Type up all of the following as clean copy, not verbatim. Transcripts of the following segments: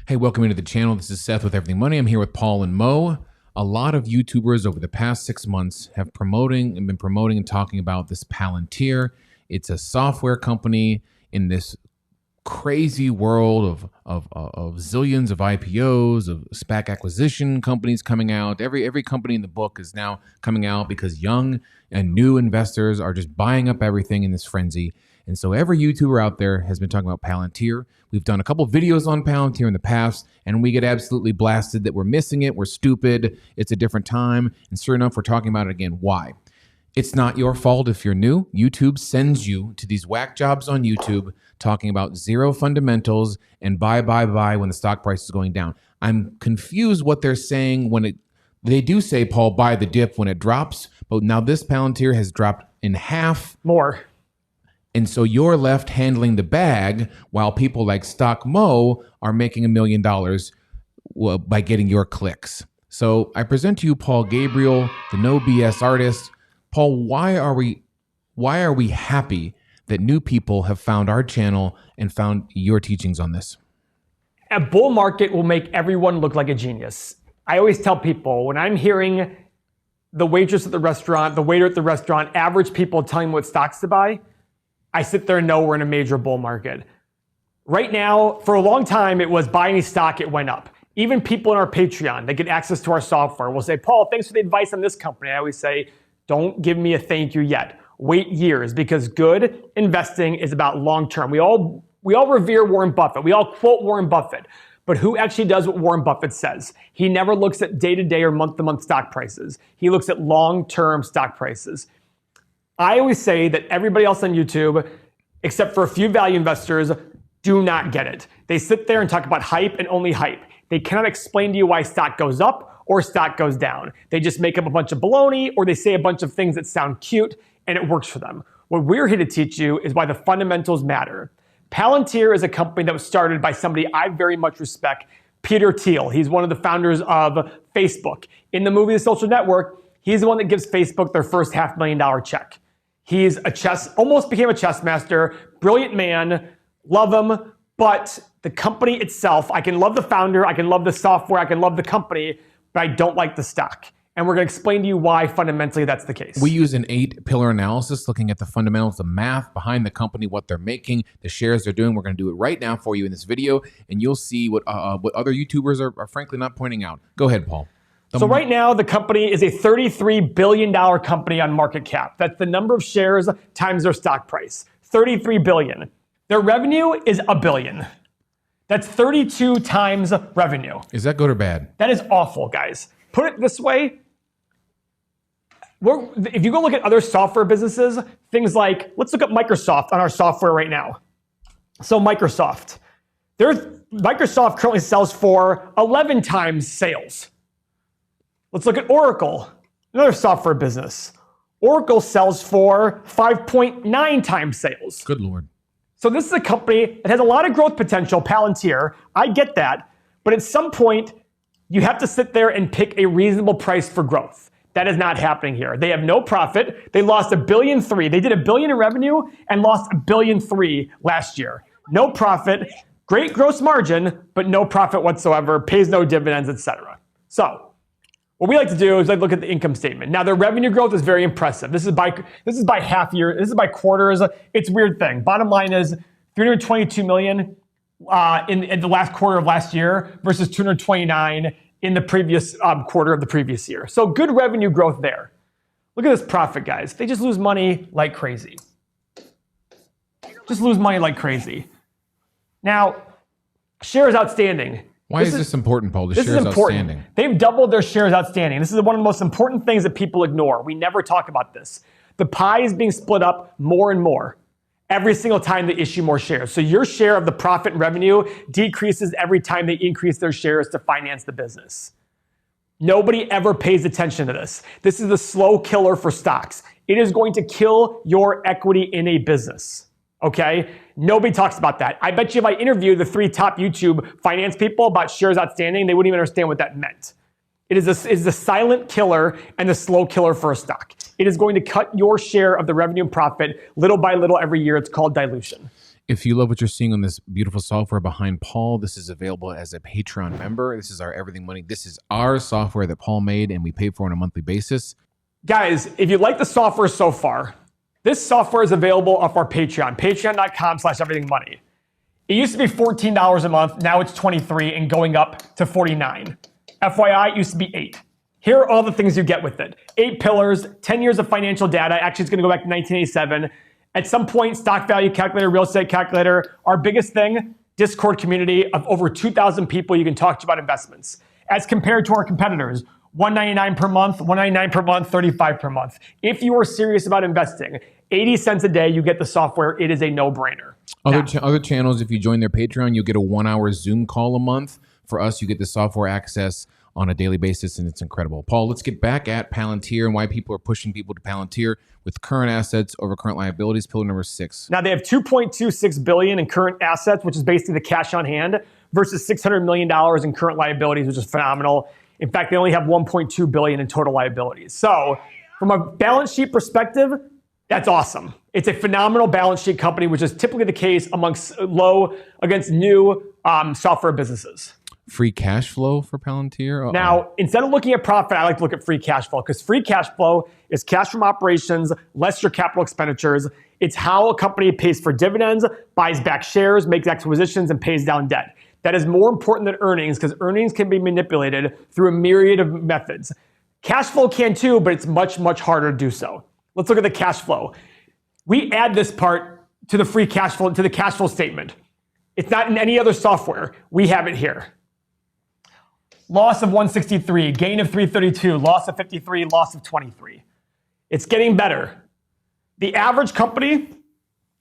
Hey, welcome into the channel. This is Seth with Everything Money. I'm here with Paul and Mo. A lot of YouTubers over the past 6 months have been promoting and talking about this Palantir. It's a software company in this crazy world of zillions of IPOs, of SPAC acquisition companies coming out. Every company in the book is now coming out because young and new investors are just buying up everything in this frenzy. And so every YouTuber out there has been talking about Palantir. We've done a couple videos on Palantir in the past, and we get absolutely blasted that we're missing it, we're stupid, it's a different time. And sure enough, we're talking about it again. Why? It's not your fault if you're new. YouTube sends you to these whack jobs on YouTube talking about zero fundamentals and buy when the stock price is going down. I'm confused what they're saying when they do say, Paul, buy the dip when it drops, but now this Palantir has dropped in half. More. And so you're left handling the bag while people like Stock Mo are making $1 million by getting your clicks. So I present to you Paul Gabriel, the no BS artist. Paul, why are we happy that new people have found our channel and found your teachings on this? A bull market will make everyone look like a genius. I always tell people when I'm hearing the waitress at the restaurant, the waiter at the restaurant, average people telling me what stocks to buy, I sit there and know we're in a major bull market. Right now, for a long time, it was buy any stock, it went up. Even people in our Patreon, they get access to our software, will say, Paul, thanks for the advice on this company. I always say, don't give me a thank you yet. Wait years, because good investing is about long-term. We all revere Warren Buffett. We all quote Warren Buffett. But who actually does what Warren Buffett says? He never looks at day-to-day or month-to-month stock prices. He looks at long-term stock prices. I always say that everybody else on YouTube, except for a few value investors, do not get it. They sit there and talk about hype and only hype. They cannot explain to you why stock goes up or stock goes down. They just make up a bunch of baloney or they say a bunch of things that sound cute and it works for them. What we're here to teach you is why the fundamentals matter. Palantir is a company that was started by somebody I very much respect, Peter Thiel. He's one of the founders of Facebook. In the movie The Social Network, he's the one that gives Facebook their first $500,000 check. He's almost became a chess master, brilliant man, love him, but the company itself, I can love the founder, I can love the software, I can love the company, but I don't like the stock. And we're going to explain to you why fundamentally that's the case. We use an 8-pillar analysis looking at the fundamentals, the math behind the company, what they're making, the shares they're doing. We're going to do it right now for you in this video, and you'll see what other YouTubers are frankly not pointing out. Go ahead, Paul. So right now, the company is a $33 billion company on market cap. That's the number of shares times their stock price. $33 billion. Their revenue is $1 billion. That's 32 times revenue. Is that good or bad? That is awful, guys. Put it this way. If you go look at other software businesses, things like, let's look at Microsoft on our software right now. So Microsoft currently sells for 11 times sales. Let's look at Oracle, another software business. Oracle sells for 5.9 times sales. Good Lord. So this is a company that has a lot of growth potential, Palantir. I get that. But at some point, you have to sit there and pick a reasonable price for growth. That is not happening here. They have no profit. They lost $1.3 billion. They did $1 billion in revenue and lost $1.3 billion last year. No profit, great gross margin, but no profit whatsoever, pays no dividends, etc. So what we like to do is look at the income statement. Now, their revenue growth is very impressive. This is by half year. This is by quarters. It's a weird thing. Bottom line is $322 million in the last quarter of last year versus $229 in the previous quarter of the previous year. So good revenue growth there. Look at this profit, guys. They just lose money like crazy. Just lose money like crazy. Now, shares outstanding. Why is this important, Paul? The shares outstanding. They've doubled their shares outstanding. This is one of the most important things that people ignore. We never talk about this. The pie is being split up more and more every single time they issue more shares. So your share of the profit and revenue decreases every time they increase their shares to finance the business. Nobody ever pays attention to this. This is the slow killer for stocks. It is going to kill your equity in a business. Okay? Nobody talks about that. I bet you if I interviewed the 3 top YouTube finance people about shares outstanding, they wouldn't even understand what that meant. It is the silent killer and the slow killer for a stock. It is going to cut your share of the revenue and profit little by little every year. It's called dilution. If you love what you're seeing on this beautiful software behind Paul, this is available as a Patreon member. This is our Everything Money. This is our software that Paul made and we pay for on a monthly basis. Guys, if you like the software so far, this software is available off our Patreon, patreon.com/everythingmoney. It used to be $14 a month. Now it's $23 and going up to $49. FYI, it used to be $8. Here are all the things you get with it. 8 pillars, 10 years of financial data. Actually, it's going to go back to 1987. At some point, stock value calculator, real estate calculator. Our biggest thing, Discord community of over 2,000 people you can talk to about investments. As compared to our competitors, $199 per month, $199 per month, $35 per month. If you are serious about investing, 80 cents a day, you get the software. It is a no-brainer. Other channels, if you join their Patreon, you'll get a 1-hour Zoom call a month. For us, you get the software access on a daily basis, and it's incredible. Paul, let's get back at Palantir and why people are pushing people to Palantir with current assets over current liabilities. Pillar number 6. Now, they have $2.26 billion in current assets, which is basically the cash on hand, versus $600 million in current liabilities, which is phenomenal. In fact, they only have $1.2 billion in total liabilities. So from a balance sheet perspective, that's awesome. It's a phenomenal balance sheet company, which is typically the case amongst against new software businesses. Free cash flow for Palantir? Now, instead of looking at profit, I like to look at free cash flow because free cash flow is cash from operations less your capital expenditures. It's how a company pays for dividends, buys back shares, makes acquisitions, and pays down debt. That is more important than earnings because earnings can be manipulated through a myriad of methods. Cash flow can too, but it's much, much harder to do so. Let's look at the cash flow. We add this part to the free cash flow, to the cash flow statement. It's not in any other software. We have it here. Loss of 163, gain of 332, loss of 53, loss of 23. It's getting better. The average company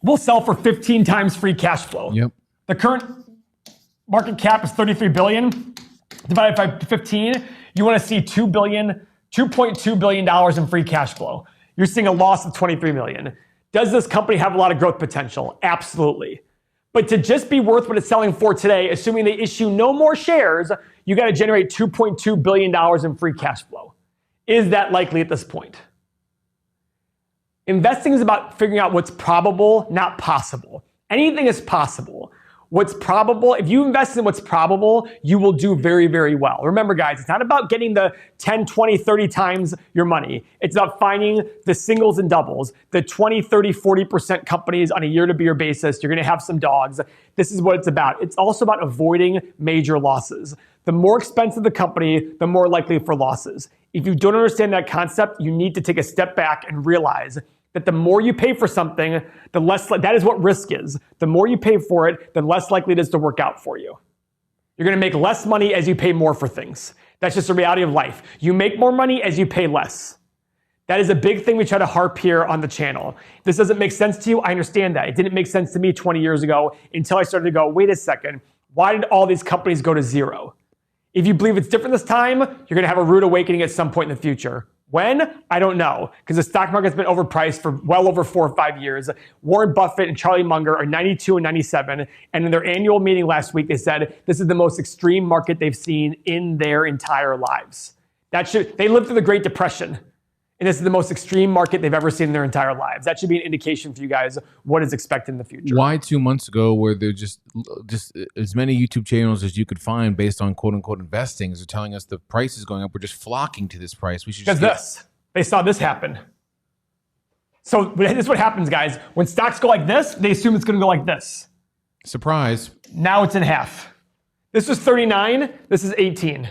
will sell for 15 times free cash flow. Yep. The current market cap is 33 billion. Divided by 15, you want to see $2.2 billion in free cash flow. You're seeing a loss of 23 million. Does this company have a lot of growth potential? Absolutely. But to just be worth what it's selling for today, assuming they issue no more shares, you got to generate $2.2 billion in free cash flow. Is that likely at this point? Investing is about figuring out what's probable, not possible. Anything is possible. What's probable, if you invest in what's probable, you will do very, very well. Remember, guys, it's not about getting the 10, 20, 30 times your money. It's about finding the singles and doubles, the 20, 30, 40% companies on a year-to-year basis. You're going to have some dogs. This is what it's about. It's also about avoiding major losses. The more expensive the company, the more likely for losses. If you don't understand that concept, you need to take a step back and realize that the more you pay for something, the less, that is what risk is. The more you pay for it, the less likely it is to work out for you. You're going to make less money as you pay more for things. That's just the reality of life. You make more money as you pay less. That is a big thing we try to harp here on the channel. If this doesn't make sense to you, I understand that. It didn't make sense to me 20 years ago until I started to go, wait a second, why did all these companies go to zero? If you believe it's different this time, you're going to have a rude awakening at some point in the future. When? I don't know, because the stock market's been overpriced for well over 4 or 5 years. Warren Buffett and Charlie Munger are 92 and 97, and in their annual meeting last week, they said this is the most extreme market they've seen in their entire lives. They lived through the Great Depression, and this is the most extreme market they've ever seen in their entire lives. That should be an indication for you guys what is expected in the future. Why 2 months ago were there just as many YouTube channels as you could find based on quote unquote investing as they're telling us the price is going up? We're just flocking to this price. We should just they saw this happen. So this is what happens, guys. When stocks go like this, they assume it's going to go like this. Surprise. Now it's in half. This was 39. This is 18.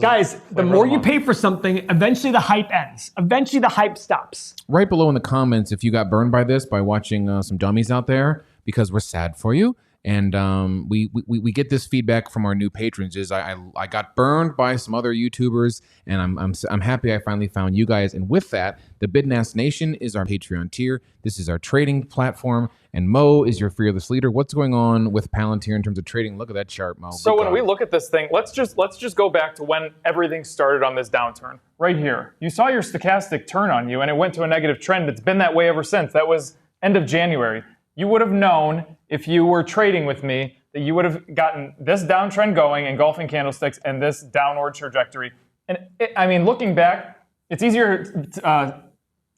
Guys, the more you pay for something, eventually the hype ends. Eventually the hype stops. Right below in the comments, if you got burned by this, by watching some dummies out there, because we're sad for you. And we get this feedback from our new patrons. Is I got burned by some other YouTubers, and I'm happy I finally found you guys. And with that, the Bidnass Nation is our Patreon tier. This is our trading platform, and Mo is your fearless leader. What's going on with Palantir in terms of trading? Look at that chart, Mo. So when we look at this thing, let's just go back to when everything started on this downturn. Right here, you saw your stochastic turn on you, and it went to a negative trend. It's been that way ever since. That was end of January. You would have known if you were trading with me that you would have gotten this downtrend going, engulfing candlesticks, and this downward trajectory. And I mean, looking back, it's easier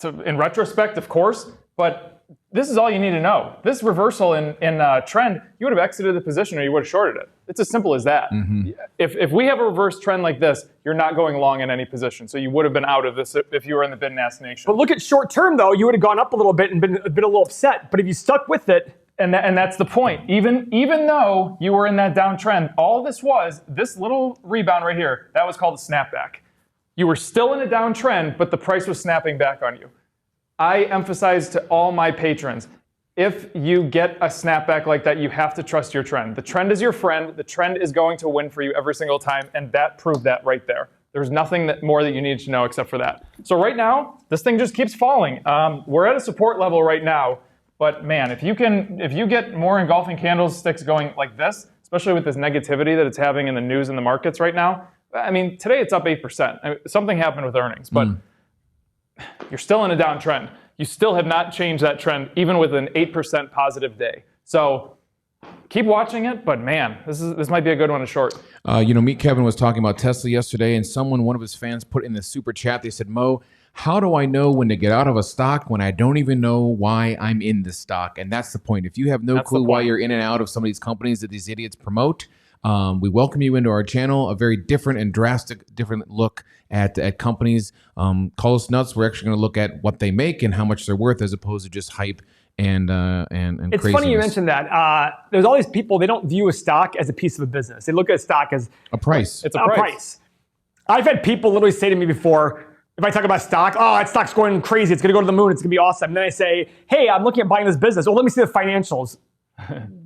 in retrospect, of course, but this is all you need to know. This reversal in trend, you would have exited the position or you would have shorted it. It's as simple as that. If we have a reverse trend like this, you're not going long in any position. So you would have been out of this if you were in the bid and ask nation. But look at short term, though. You would have gone up a little bit and been a little upset. But if you stuck with it, and that's the point. Even though you were in that downtrend, all this was, this little rebound right here, that was called a snapback. You were still in a downtrend, but the price was snapping back on you. I emphasize to all my patrons, if you get a snapback like that, you have to trust your trend. The trend is your friend. The trend is going to win for you every single time, and that proved that right there. There's nothing more that you need to know except for that. So right now, this thing just keeps falling. We're at a support level right now, but man, if you get more engulfing candlesticks going like this, especially with this negativity that it's having in the news and the markets right now, I mean, today it's up 8%. I mean, something happened with earnings, but you're still in a downtrend. You still have not changed that trend, even with an 8% positive day. So keep watching it, but man, this might be a good one to short. Meet Kevin was talking about Tesla yesterday, and one of his fans put in the super chat, they said, Mo, how do I know when to get out of a stock when I don't even know why I'm in the stock? And that's the point. If you have no clue why you're in and out of some of these companies that these idiots promote, we welcome you into our channel, a very different and different look at companies. Call us nuts. We're actually going to look at what they make and how much they're worth as opposed to just hype and it's craziness. Funny you mentioned that. There's all these people, they don't view a stock as a piece of a business. They look at a stock as a price. It's a price. I've had people literally say to me before, if I talk about stock, that stock's going crazy. It's going to go to the moon. It's going to be awesome. And then I say, hey, I'm looking at buying this business. Well, let me see the financials.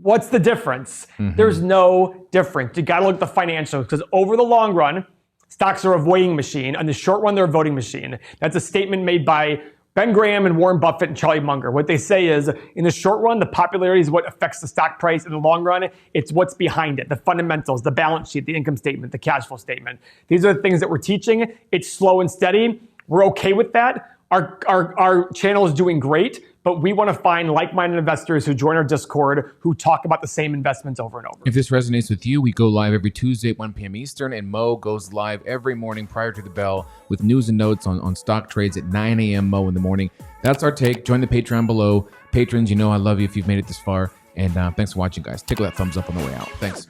What's the difference? There's no difference. You got to look at the financials because over the long run, stocks are a weighing machine. On the short run, they're a voting machine. That's a statement made by Ben Graham and Warren Buffett and Charlie Munger. What they say is, in the short run, the popularity is what affects the stock price. In the long run, it's what's behind it, the fundamentals, the balance sheet, the income statement, the cash flow statement. These are the things that we're teaching. It's slow and steady. We're okay with that. Our channel is doing great, but we want to find like-minded investors who join our Discord who talk about the same investments over and over. If this resonates with you, we go live every Tuesday at 1 p.m. Eastern, and Mo goes live every morning prior to the bell with news and notes on stock trades at 9 a.m. Mo in the morning. That's our take. Join the Patreon below. Patrons, I love you if you've made it this far. And thanks for watching, guys. Tickle that thumbs up on the way out. Thanks.